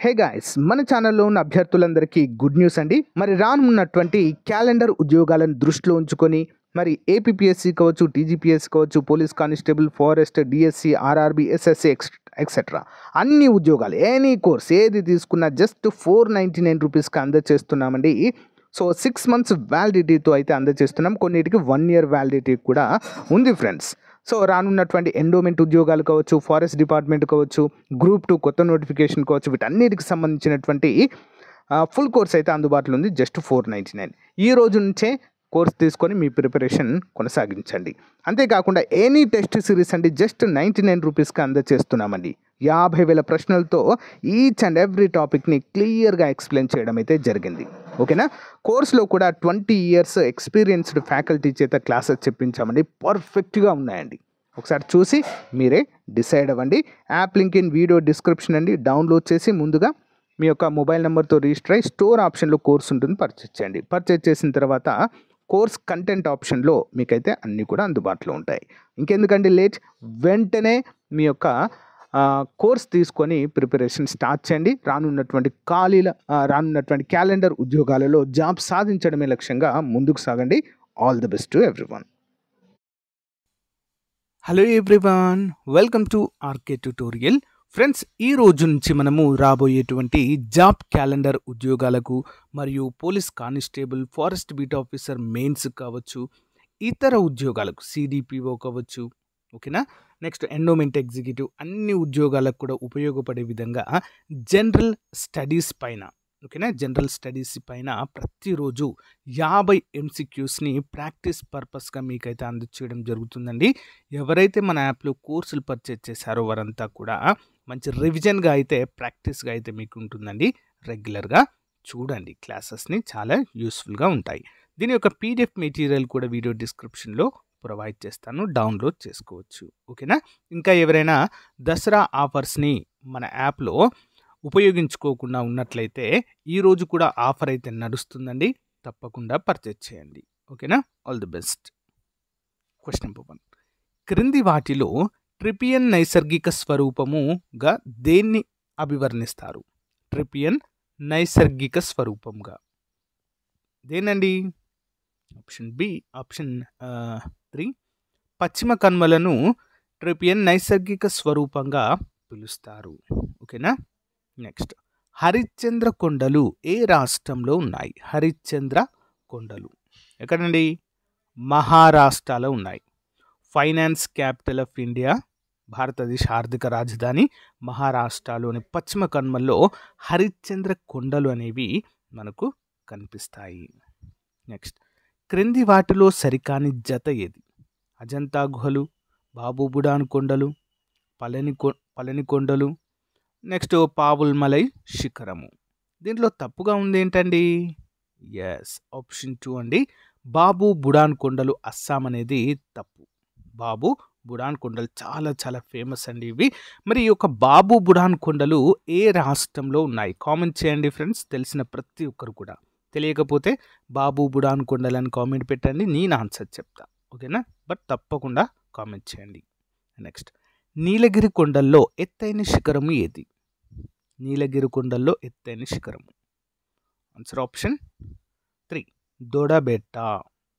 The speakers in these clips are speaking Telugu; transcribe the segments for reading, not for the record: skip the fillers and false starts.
హే గాయ్స్, మన ఛానల్లో ఉన్న అభ్యర్థులందరికీ గుడ్ న్యూస్ అండి. మరి రానున్నటువంటి క్యాలెండర్ ఉద్యోగాలను దృష్టిలో ఉంచుకొని మరి ఏపీపీఎస్సీ కావచ్చు, టీజీపీఎస్సీ కావచ్చు, police constable, forest, DSC, RRB, SSC etcetera అన్ని ఉద్యోగాలు ఎనీ కోర్స్ ఏది తీసుకున్నా జస్ట్ 499 రూపీస్కి అందజేస్తున్నామండి. సో 6 months వ్యాలిడిటీతో అయితే అందజేస్తున్నాం. కొన్నిటికి 1 year వ్యాలిడిటీ కూడా ఉంది ఫ్రెండ్స్. సో రానున్నటువంటి ఎండోమెంట్ ఉద్యోగాలు కావచ్చు, ఫారెస్ట్ డిపార్ట్మెంట్ కావచ్చు, గ్రూప్ 2 కొత్త నోటిఫికేషన్ కావచ్చు, వీటన్నిటికి సంబంధించినటువంటి ఫుల్ కోర్స్ అయితే అందుబాటులో ఉంది. జస్ట్ 499. ఈ రోజు నుంచే కోర్స్ తీసుకొని మీ ప్రిపరేషన్ కొనసాగించండి. అంతేకాకుండా ఎనీ టెస్ట్ సిరీస్ అండి జస్ట్ 99 రూపీస్కి అందజేస్తున్నామండి. 50,000 ప్రశ్నలతో ఈచ్ అండ్ ఎవ్రీ టాపిక్ని క్లియర్గా ఎక్స్ప్లెయిన్ చేయడం అయితే జరిగింది. ఓకేనా. కోర్సులో కూడా 20 years ఎక్స్పీరియన్స్డ్ ఫ్యాకల్టీ చేత క్లాసెస్ చెప్పించామండి. పర్ఫెక్ట్గా ఉన్నాయండి. ఒకసారి చూసి మీరే డిసైడ్ అవ్వండి. App link in video description అండి. డౌన్లోడ్ చేసి ముందుగా మీ యొక్క మొబైల్ నెంబర్తో రిజిస్టర్ అయ్యి స్టోర్ ఆప్షన్లో కోర్స్ ఉంటుంది, పర్చేజ్ చేయండి. పర్చేజ్ చేసిన తర్వాత కోర్స్ కంటెంట్ ఆప్షన్లో మీకైతే అన్నీ కూడా అందుబాటులో ఉంటాయి. ఇంకెందుకంటే లేట్, వెంటనే మీ యొక్క కోర్స్ తీసుకొని ప్రిపరేషన్ స్టార్ట్ చేయండి. రానున్నటువంటి క్యాలెండర్ ఉద్యోగాలలో జాబ్ సాధించడమే లక్ష్యంగా ముందుకు సాగండి. All the best to everyone. Hello everyone, welcome to RK tutorial. Friends, ఈ రోజు నుంచి మనము రాబోయేటువంటి జాబ్ క్యాలెండర్ ఉద్యోగాలకు మరియు police constable, forest beat officer mains కావచ్చు, ఇతర ఉద్యోగాలకు సిడిపిఓ కావచ్చు, ఓకేనా, నెక్స్ట్ ఎండోమెంట్ ఎగ్జిక్యూటివ్ అన్ని ఉద్యోగాలకు కూడా ఉపయోగపడే విధంగా జనరల్ స్టడీస్ పైన, ఓకేనా, జనరల్ స్టడీస్ పైన ప్రతిరోజు 50 MCQస్ని ప్రాక్టీస్ పర్పస్గా మీకైతే అందచేయడం జరుగుతుందండి. ఎవరైతే మన యాప్లో కోర్సులు పర్చేజ్ చేశారో వారంతా కూడా మంచి రివిజన్గా అయితే, ప్రాక్టీస్గా అయితే మీకు ఉంటుందండి. రెగ్యులర్గా చూడండి క్లాసెస్ని, చాలా యూస్ఫుల్గా ఉంటాయి. దీని యొక్క PDF మెటీరియల్ కూడా వీడియో డిస్క్రిప్షన్లో ప్రొవైడ్ చేస్తాను, డౌన్లోడ్ చేసుకోవచ్చు. ఓకేనా. ఇంకా ఎవరైనా దసరా ఆఫర్స్ని మన యాప్లో ఉపయోగించుకోకుండా ఉన్నట్లయితే ఈరోజు కూడా ఆఫర్ అయితే నడుస్తుందండి. తప్పకుండా పర్చేజ్ చేయండి. ఓకేనా. All the best. Question number 1. క్రింది వాటిలో ట్రిపియన్ నైసర్గిక స్వరూపముగా దేన్ని అభివర్ణిస్తారు? ట్రిపియన్ నైసర్గిక స్వరూపంగా దేనండి? ఆప్షన్ బి, ఆప్షన్ 3 పశ్చిమ కనుమలను ట్రిపియన్ నైసర్గిక స్వరూపంగా పిలుస్తారు. ఓకేనా. నెక్స్ట్, హరిశ్చంద్ర కొండలు ఏ రాష్ట్రంలో ఉన్నాయి? హరిశ్చంద్ర కొండలు ఎక్కడండి? మహారాష్ట్రలో ఉన్నాయి. ఫైనాన్స్ క్యాపిటల్ ఆఫ్ ఇండియా, భారతదేశ ఆర్థిక రాజధాని మహారాష్ట్రలోని పశ్చిమ కనుమల్లో హరిశ్చంద్ర కొండలు అనేవి మనకు కనిపిస్తాయి. నెక్స్ట్, క్రింది వాటిలో సరికాని జత ఏది? అజంతా గుహలు, బాబూబుడాన్ కొండలు, పళని కొండలు, నెక్స్ట్ పావుల్మలై శిఖరము. దీంట్లో తప్పుగా ఉంది ఏంటండి? ఎస్, ఆప్షన్ 2 అండి. బాబు బుడాన్ కొండలు, అస్సాం అనేది తప్పు. బాబు బుడాన్ కొండలు చాలా చాలా ఫేమస్ అండి ఇవి. మరి ఈ యొక్క బాబు బుడాన్ కొండలు ఏ రాష్ట్రంలో ఉన్నాయి? కామెంట్ చేయండి ఫ్రెండ్స్, తెలిసిన ప్రతి ఒక్కరు కూడా. తెలియకపోతే బాబు బుడాన్ కొండలని కామెంట్ పెట్టండి, నేను ఆన్సర్ చెప్తా. ఓకేనా. బట్ తప్పకుండా కామెంట్ చేయండి. నెక్స్ట్, నీలగిరి కొండల్లో ఎత్తైన శిఖరము ఏది? నీలగిరి కొండల్లో ఎత్తైన శిఖరము answer option 3 Doddabetta.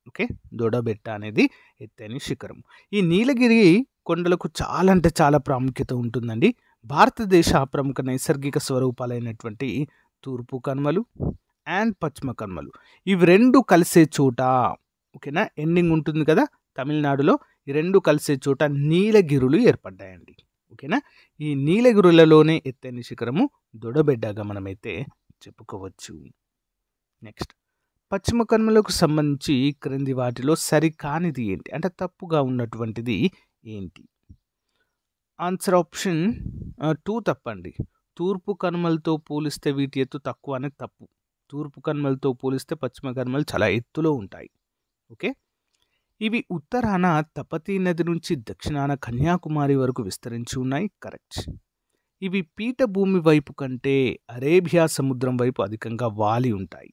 Okay, Doddabetta అనేది ఎత్తైన శిఖరం. ఈ నీలగిరి కొండలకు చాలా అంటే చాలా ప్రాముఖ్యత ఉంటుందండి. భారతదేశ ప్రముఖ నైసర్గిక స్వరూపాలైనటువంటి తూర్పు కనుమలు అండ్ పశ్చిమ కనుమలు, ఇవి రెండు కలిసే చోట, ఓకేనా, ఎండింగ్ ఉంటుంది కదా తమిళనాడులో, ఈ రెండు కలిసే చోట నీలగిరులు ఏర్పడ్డాయండి. ఓకేనా. ఈ నీలగిరులలోనే ఎత్తైన శిఖరము దొడబెడ్డగా మనమైతే చెప్పుకోవచ్చు. నెక్స్ట్, పశ్చిమ కనుమలకు సంబంధించి క్రింది వాటిలో సరికానిది ఏంటి, అంటే తప్పుగా ఉన్నటువంటిది ఏంటి? ఆన్సర్ ఆప్షన్ 2 తప్పండి. తూర్పు కనుమలతో పోలిస్తే వీటి ఎత్తు తక్కువ అనేది తప్పు. తూర్పు కనుమలతో పోలిస్తే పశ్చిమ కనుమలు చాలా ఎత్తులో ఉంటాయి. ఓకే. ఇవి ఉత్తరాన తపతీ నది నుంచి దక్షిణాన కన్యాకుమారి వరకు విస్తరించి ఉన్నాయి. కరెక్ట్. ఇవి పీఠభూమి వైపు కంటే అరేబియా సముద్రం వైపు అధికంగా వాలి ఉంటాయి.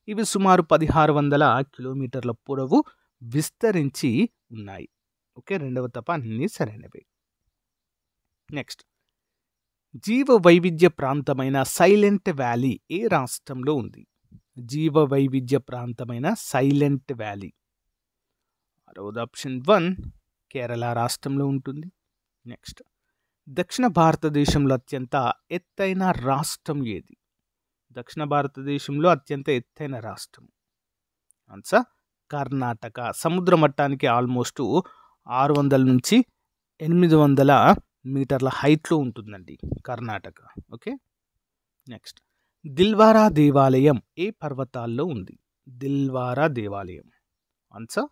ఇవి సుమారు 1600 కిలోమీటర్ల పొడవు విస్తరించి ఉన్నాయి. ఓకే, రెండవ తప్ప అన్నీ సరైనవి. నెక్స్ట్, జీవ వైవిధ్య ప్రాంతమైన సైలెంట్ వ్యాలీ ఏ రాష్ట్రంలో ఉంది? జీవ వైవిధ్య ప్రాంతమైన సైలెంట్ వ్యాలీ. ఆరవది ఆప్షన్ 1 కేరళ రాష్ట్రంలో ఉంటుంది. నెక్స్ట్, దక్షిణ భారతదేశంలో అత్యంత ఎత్తైన రాష్ట్రం ఏది? దక్షిణ భారతదేశంలో అత్యంత ఎత్తైన రాష్ట్రం ఆన్సర్ కర్ణాటక. సముద్ర మట్టానికి ఆల్మోస్ట్ 600 నుంచి 800 మీటర్ల హైట్లో ఉంటుందండి కర్ణాటక. ఓకే, నెక్స్ట్, దిల్వారా దేవాలయం ఏ పర్వతాల్లో ఉంది? దిల్వారా దేవాలయం ఆన్సర్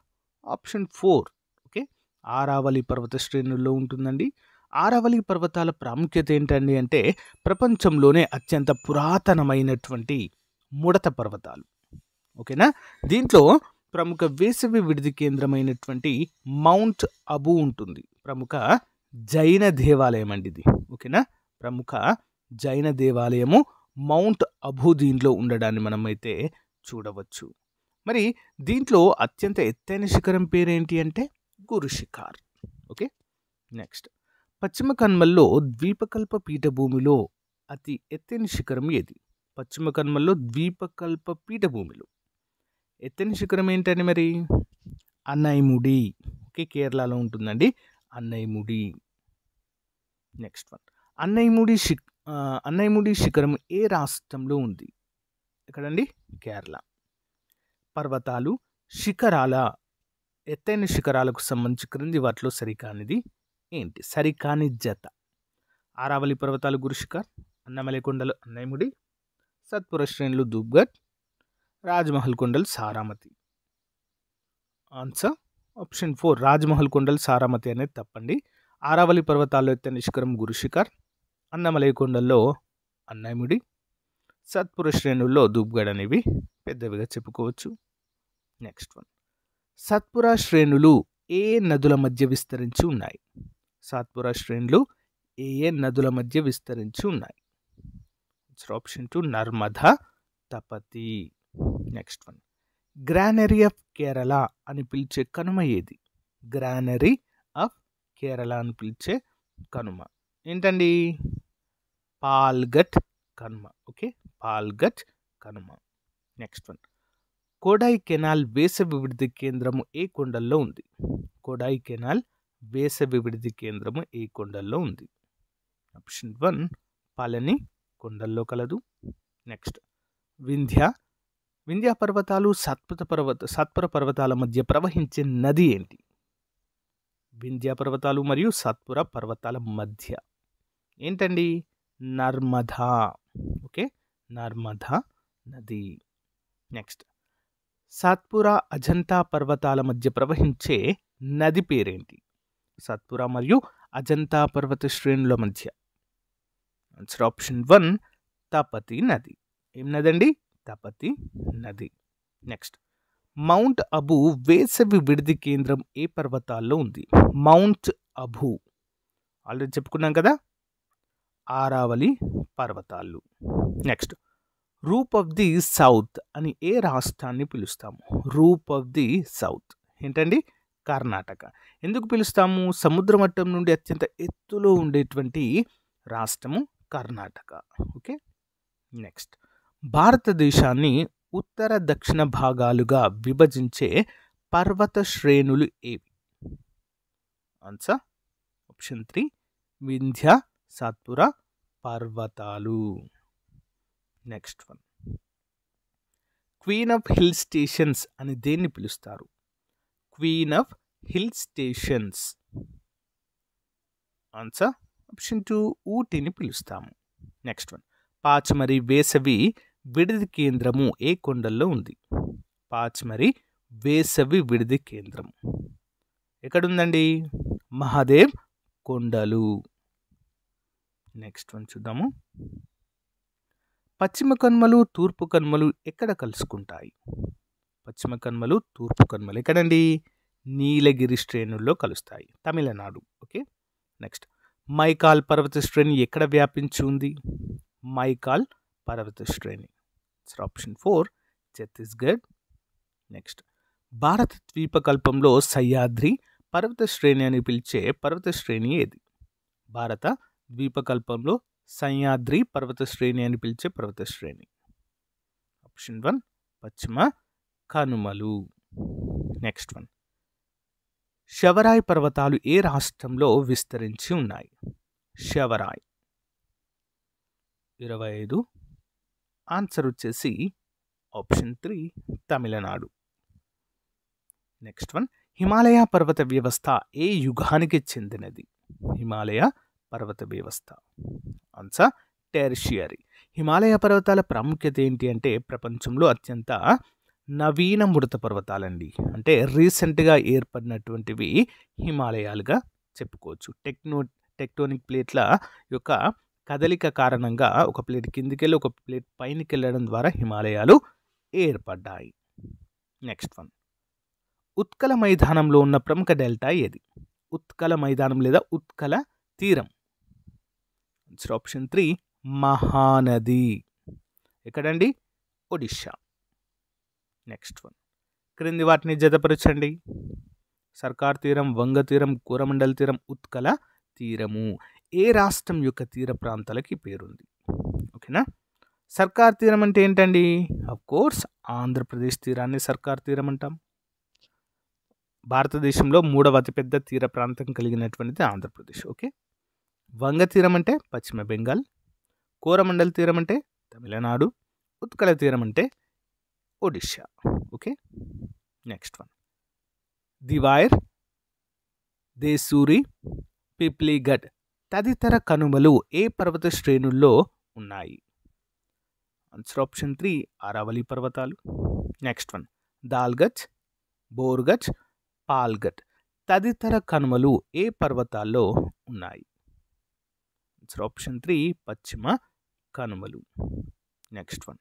ఆప్షన్ 4 ఓకే, ఆరావళి పర్వత శ్రేణుల్లో ఉంటుందండి. ఆరావళి పర్వతాల ప్రాముఖ్యత ఏంటండి అంటే ప్రపంచంలోనే అత్యంత పురాతనమైనటువంటి ముడత పర్వతాలు. ఓకేనా, దీంట్లో ప్రముఖ వేసవి విడిది కేంద్రమైనటువంటి మౌంట్ అబూ ఉంటుంది. ప్రముఖ జైన దేవాలయం అండి ఇది. ఓకేనా, ప్రముఖ జైన దేవాలయము మౌంట్ అబూ దీంట్లో ఉండడాన్ని మనమైతే చూడవచ్చు. మరి దీంట్లో అత్యంత ఎత్తైన శిఖరం పేరేంటి అంటే గురు శిఖర్. ఓకే, నెక్స్ట్, పశ్చిమ కనుమల్లో ద్వీపకల్ప పీఠభూమిలో అతి ఎత్తైన శిఖరం ఏది? పశ్చిమ కనుమల్లో ద్వీపకల్ప పీఠభూమిలో ఎత్తైన శిఖరం ఏంటని మరి అన్నైముడి. ఓకే, కేరళలో ఉంటుందండి అన్నైముడి. నెక్స్ట్ వన్, అన్నైముడి శిఖరం ఏ రాష్ట్రంలో ఉంది? ఎక్కడండి? కేరళ. పర్వతాలు, శిఖరాల ఎత్తైన శిఖరాలకు సంబంధించి క్రింది వాటిలో సరికానిది ఏంటి? సరికాని జత. ఆరావళి పర్వతాలు గురు శిఖర్, అన్నమలై కొండలు అన్నైముడి, సత్పురా శ్రేణులు ధూప్గఢ్, రాజ్మహల్ కొండలు సారామతి. ఆన్సర్ ఆప్షన్ 4 రాజ్మహల్ కొండలు సారామతి అనేది తప్పండి. ఆరావళి పర్వతాల్లో ఎత్తైన శిఖరం గురు శిఖర్, అన్నమలై కొండల్లో అన్నైముడి, సత్పురా శ్రేణుల్లో ధూప్గఢ్ అనేవి పెద్దవిగా చెప్పుకోవచ్చు. నెక్స్ట్ వన్, సత్పురా శ్రేణులు ఏ నదుల మధ్య విస్తరించి ఉన్నాయి? సత్పురా శ్రేణులు ఏ నదుల మధ్య విస్తరించి ఉన్నాయి? Option 2 Narmada, Tapti. Next one, granary of Kerala అని పిలిచే కనుమ ఏది? గ్రానరీ ఆఫ్ కేరళ అని పిలిచే కనుమ ఏంటండి? పాల్ఘట్ కనుమ. ఓకే, పాల్ఘట్ కనుమ. నెక్స్ట్ వన్, కోడాయి కెనాల్ వేసవి విడిది కేంద్రము ఏ కొండల్లో ఉంది? కోడాయి కెనాల్ వేసవి విడిది కేంద్రము ఏ కొండల్లో ఉంది? ఆప్షన్ 1 పళని కొండల్లో కలదు. నెక్స్ట్, వింధ్య పర్వతాలు సత్పుర పర్వతాల మధ్య ప్రవహించే నది ఏంటి? వింధ్య పర్వతాలు మరియు సత్పుర పర్వతాల మధ్య ఏంటండి? నర్మదా. ఓకే, నర్మదా నది. నెక్స్ట్, సాత్పురా అజంతా పర్వతాల మధ్య ప్రవహించే నది పేరేంటి? సాత్పురా మరియు అజంతా పర్వత శ్రేణుల మధ్య. ఆన్సర్ ఆప్షన్ 1 తపతి నది. ఏం నదండి? తపతి నది. నెక్స్ట్, మౌంట్ అబూ వేసవి విడిది కేంద్రం ఏ పర్వతాల్లో ఉంది? మౌంట్ అబూ ఆల్రెడీ చెప్పుకున్నాం కదా, ఆరావళి పర్వతాలు. Next, roof of the south అని ఏ రాష్ట్రాన్ని పిలుస్తాము? రూప్ ఆఫ్ ది సౌత్ ఏంటండి? కర్ణాటక. ఎందుకు పిలుస్తాము? సముద్ర మట్టం నుండి అత్యంత ఎత్తులో ఉండేటువంటి రాష్ట్రము కర్ణాటక. ఓకే, నెక్స్ట్, భారతదేశాన్ని ఉత్తర దక్షిణ భాగాలుగా విభజించే పర్వత శ్రేణులు ఏవి? ఆన్సర్ ఆప్షన్ 3 వింధ్య సాత్పురా పర్వతాలు. Next one, queen of hill stations అని దేన్ని పిలుస్తారు? Queen of hill stations. Answer option 2 ఊటీని పిలుస్తాము. నెక్స్ట్ వన్, పాచ్మరి వేసవి విడిది కేంద్రము ఏ కొండల్లో ఉంది? పాచ్మరి వేసవి విడిది కేంద్రం ఎక్కడుందండి? మహాదేవ్ కొండలు. నెక్స్ట్ వన్ చూద్దాము. పశ్చిమ కనుమలు తూర్పు కనుమలు ఎక్కడ కలుసుకుంటాయి? పశ్చిమ కనుమలు తూర్పు కనుమలు ఎక్కడండి? నీలగిరి శ్రేణుల్లో కలుస్తాయి, తమిళనాడు. ఓకే, నెక్స్ట్, మైకాల్ పర్వత శ్రేణి ఎక్కడ వ్యాపించి ఉంది? మైకాల్ పర్వత శ్రేణి. ఆప్షన్ 4 ఛత్తీస్గఢ్. నెక్స్ట్, భారత ద్వీపకల్పంలో సహ్యాద్రి పర్వత శ్రేణి అని పిలిచే పర్వత శ్రేణి ఏది? భారత ద్వీపకల్పంలో సహ్యాద్రి పర్వత శ్రేణి అని పిలిచే పర్వత శ్రేణి. ఆప్షన్ 1 పశ్చిమ కనుమలు. నెక్స్ట్ వన్, శవరాయ్ పర్వతాలు ఏ రాష్ట్రంలో విస్తరించి ఉన్నాయి? శవరాయ్. 25. ఆన్సర్ వచ్చేసి option 3 Tamil Nadu. Next one, Himalaya పర్వత వ్యవస్థ ఏ యుగానికి చెందినది? హిమాలయ పర్వత వ్యవస్థ. Answer tertiary. హిమాలయ పర్వతాల ప్రాముఖ్యత ఏంటి అంటే ప్రపంచంలో అత్యంత నవీన మృత పర్వతాలండి. అంటే రీసెంట్గా ఏర్పడినటువంటివి హిమాలయాలుగా చెప్పుకోవచ్చు. టెక్టోనిక్ ప్లేట్ల యొక్క కదలిక కారణంగా ఒక ప్లేట్ కిందికి వెళ్ళి ఒక ప్లేట్ పైనకి వెళ్ళడం ద్వారా హిమాలయాలు ఏర్పడ్డాయి. నెక్స్ట్ వన్, ఉత్కల మైదానంలో ఉన్న ప్రముఖ డెల్టా ఏది? ఉత్కల మైదానం లేదా ఉత్కల తీరం. Answer option 3 Mahanadi. ఎక్కడండి? ఒడిషా. నెక్స్ట్ వన్, క్రింది వాటిని జతపరచండి. సర్కార్ తీరం, వంగ తీరం, కోరమండల్ తీరం, ఉత్కల తీరము ఏ రాష్ట్రం యొక్క తీర ప్రాంతాలకి పేరుంది? ఓకేనా. సర్కార్ తీరం అంటే ఏంటండి? ఆఫ్ కోర్స్ ఆంధ్రప్రదేశ్ తీరాన్ని సర్కార్ తీరం అంటాం. భారతదేశంలో 3వ అతిపెద్ద తీర ప్రాంతం కలిగినటువంటిది ఆంధ్రప్రదేశ్. ఓకే. వంగ తీరం అంటే పశ్చిమ బెంగాల్, కోరమండల్ తీరం అంటే తమిళనాడు, ఉత్కల తీరం అంటే ఒడిషా. ఓకే. నెక్స్ట్ వన్, దివాయర్, దేశూరి, పిప్లీగఢ్ తదితర కనుమలు ఏ పర్వత శ్రేణుల్లో ఉన్నాయి? ఆన్సర్ ఆప్షన్ 3 అరావళి పర్వతాలు. నెక్స్ట్ వన్, దాల్గచ్, బోర్గచ్, పాల్గఢ్ తదితర కనుమలు ఏ పర్వతాల్లో ఉన్నాయి? ఆన్సర్ ఆప్షన్ 3 పశ్చిమ కనుమలు. నెక్స్ట్ వన్,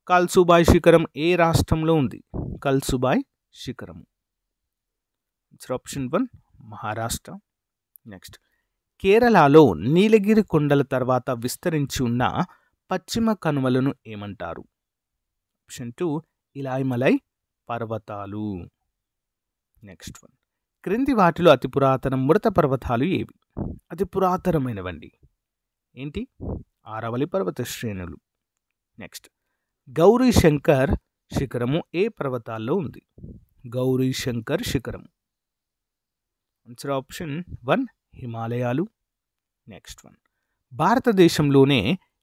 కల్సుబాయ్ శిఖరం ఏ రాష్ట్రంలో ఉంది? కల్సుబాయ్ శిఖరము. Answer option 1 Maharashtra. నెక్స్ట్, కేరళలో నీలగిరి కొండల తర్వాత విస్తరించి ఉన్న పశ్చిమ కనుమలను ఏమంటారు? ఆప్షన్ 2 ఇలాయిమలై పర్వతాలు. నెక్స్ట్ వన్, క్రింది వాటిలో అతి పురాతన మృత పర్వతాలు ఏవి? అతి పురాతనమైనవండి. ఏంటి? ఆరావళి పర్వత శ్రేణులు. నెక్స్ట్, గౌరీ శంకర్ శిఖరము ఏ పర్వతాల్లో ఉంది? గౌరీ శంకర్ శిఖరము. ఆన్సర్ ఆప్షన్ 1 హిమాలయాలు. నెక్స్ట్ వన్, భారతదేశంలోనే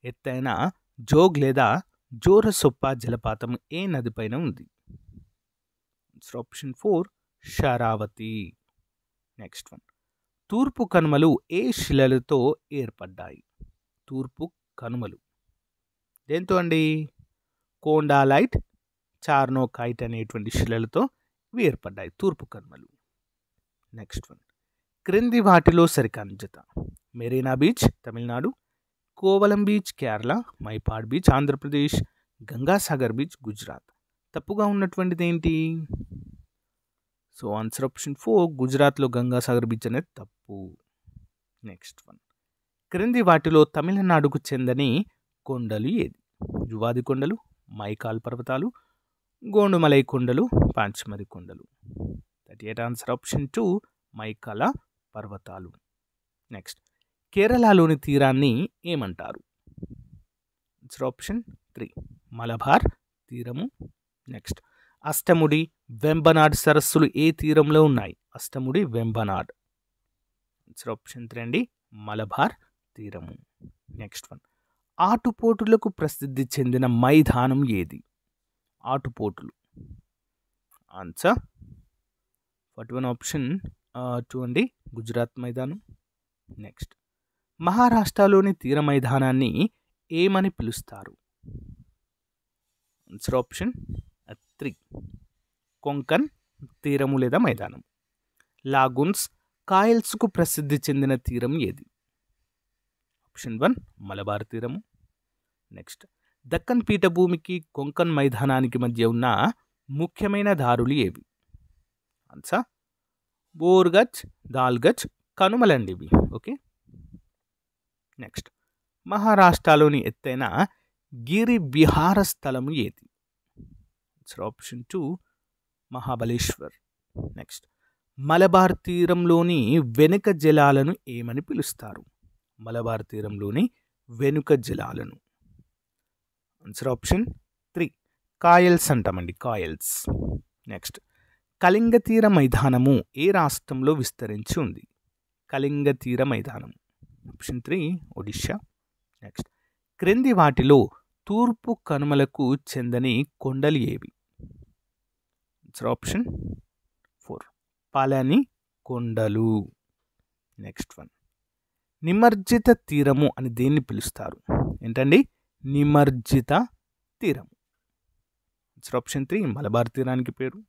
ఎత్తైన జోగ్ లేదా జోరసొప్ప జలపాతం ఏ నదిపైన ఉంది? Answer option 4 షరావతి. నెక్స్ట్ వన్, తూర్పు కనుమలు ఏ శిలలతో ఏర్పడ్డాయి? తూర్పు కనుమలు దేంతో అండి? కోండాలైట్, చార్నోకైట్ అనేటువంటి శిలలతో ఇవి ఏర్పడ్డాయి తూర్పు కనుమలు. నెక్స్ట్ వన్, క్రింది వాటిలో సరికాని జత. Marina beach Tamil Nadu, Kovalam beach Kerala, Mypadu beach Andhra Pradesh, Gangasagar beach Gujarat. తప్పుగా ఉన్నటువంటిది ఏంటి? సో ఆన్సర్ ఆప్షన్ 4 గుజరాత్లో గంగాసాగర్ బీచ్ అనేది తప్పు. నెక్స్ట్ వన్, క్రింది వాటిలో తమిళనాడుకు చెందని కొండలు ఏది? జువాది కొండలు, మైకాల్ పర్వతాలు, గోండుమలై కొండలు, పాంచమరి కొండలు. 38 ఆన్సర్ ఆప్షన్ 2 మైకాల పర్వతాలు. నెక్స్ట్, కేరళలోని తీరాన్ని ఏమంటారు? ఆన్సర్ ఆప్షన్ 3 మలబార్ తీరము. నెక్స్ట్, అష్టముడి, వెంబనాడ్ సరస్సులు ఏ తీరంలో ఉన్నాయి? అష్టముడి, వెంబనాడ్. ఆన్సర్ ఆప్షన్ 3 అండి మలబార్ తీరము. నెక్స్ట్ వన్, ఆటుపోటులకు ప్రసిద్ధి చెందిన మైదానం ఏది? ఆటుపోటులు. ఆన్సర్ 41 ఆప్షన్ 2 అండి గుజరాత్ మైదానం. నెక్స్ట్, మహారాష్ట్రలోని తీర మైదానాన్ని ఏమని పిలుస్తారు? ఆన్సర్ ఆప్షన్ 3 కొంకన్ తీరము లేదా మైదానం. లాగూన్స్, కాయల్స్కు ప్రసిద్ధి చెందిన తీరం ఏది? ఆప్షన్ 1 మలబార్ తీరము. నెక్స్ట్, దక్కన్ పీఠభూమికి కొంకన్ మైదానానికి మధ్య ఉన్న ముఖ్యమైన దారులు ఏవి? ఆన్సర్ బోర్గచ్, దాల్గచ్ కనుమలండి ఇవి. ఓకే. నెక్స్ట్, మహారాష్ట్రలోని ఎత్తైన గిరి విహార స్థలము ఏది? Answer option 2 Mahabaleshwar. Next, Malabar తీరంలోని వెనుక జలాలను ఏమని పిలుస్తారు? మలబార్ తీరంలోని వెనుక జలాలను. ఆన్సర్ ఆప్షన్ 3 కాయల్స్ అంటామండి, కాయల్స్. నెక్స్ట్, కళింగ తీర మైదానము ఏ రాష్ట్రంలో విస్తరించి ఉంది? కళింగ తీర మైదానం. ఆప్షన్ 3 ఒడిషా. నెక్స్ట్, క్రింది వాటిలో తూర్పు కనుమలకు చెందని కొండలు ఏవి? ఆన్సర్ ఆప్షన్ 4 పాలాని కొండలు. నెక్స్ట్ వన్, నిమజ్జిత తీరము అని దేన్ని పిలుస్తారు? ఏంటండి? నిమజ్జిత తీరం. ఆన్సర్ ఆప్షన్ 3 మలబార్ తీరానికి పేరు.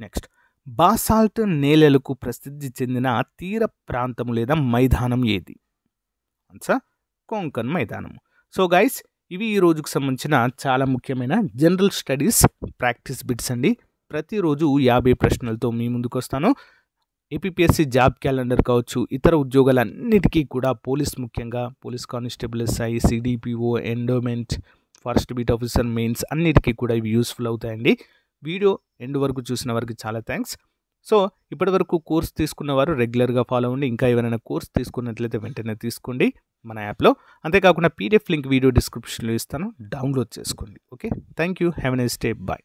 నెక్స్ట్, బాసాల్ట్ నేలలకు ప్రసిద్ధి చెందిన తీర ప్రాంతము లేదా మైదానం ఏది? ఆన్సర్ కొంకన్ మైదానం. సో గైస్, ఇవి ఈ రోజుకు సంబంధించిన చాలా ముఖ్యమైన జనరల్ స్టడీస్ ప్రాక్టీస్ బిట్స్ అండి. ప్రతిరోజు 50 ప్రశ్నలతో మీ ముందుకు వస్తాను. ఏపీఎస్సీ జాబ్ క్యాలెండర్ కావచ్చు, ఇతర ఉద్యోగాలన్నిటికీ కూడా ముఖ్యంగా police constable, SI, CDPO, endowment, forest beat officer, mains అన్నిటికీ కూడా ఇవి యూస్ఫుల్ అవుతాయండి. వీడియో ఎండ్ వరకు చూసిన వారికి చాలా థ్యాంక్స్. సో ఇప్పటి వరకు కోర్స్ తీసుకున్నవారు రెగ్యులర్గా ఫాలో అవ్వండి. ఇంకా ఎవరైనా కోర్స్ తీసుకున్నట్లయితే వెంటనే తీసుకోండి మన యాప్లో. అంతేకాకుండా పీడిఎఫ్ లింక్ వీడియో డిస్క్రిప్షన్లో ఇస్తాను, డౌన్లోడ్ చేసుకోండి. Okay, thank you, have a nice day, bye.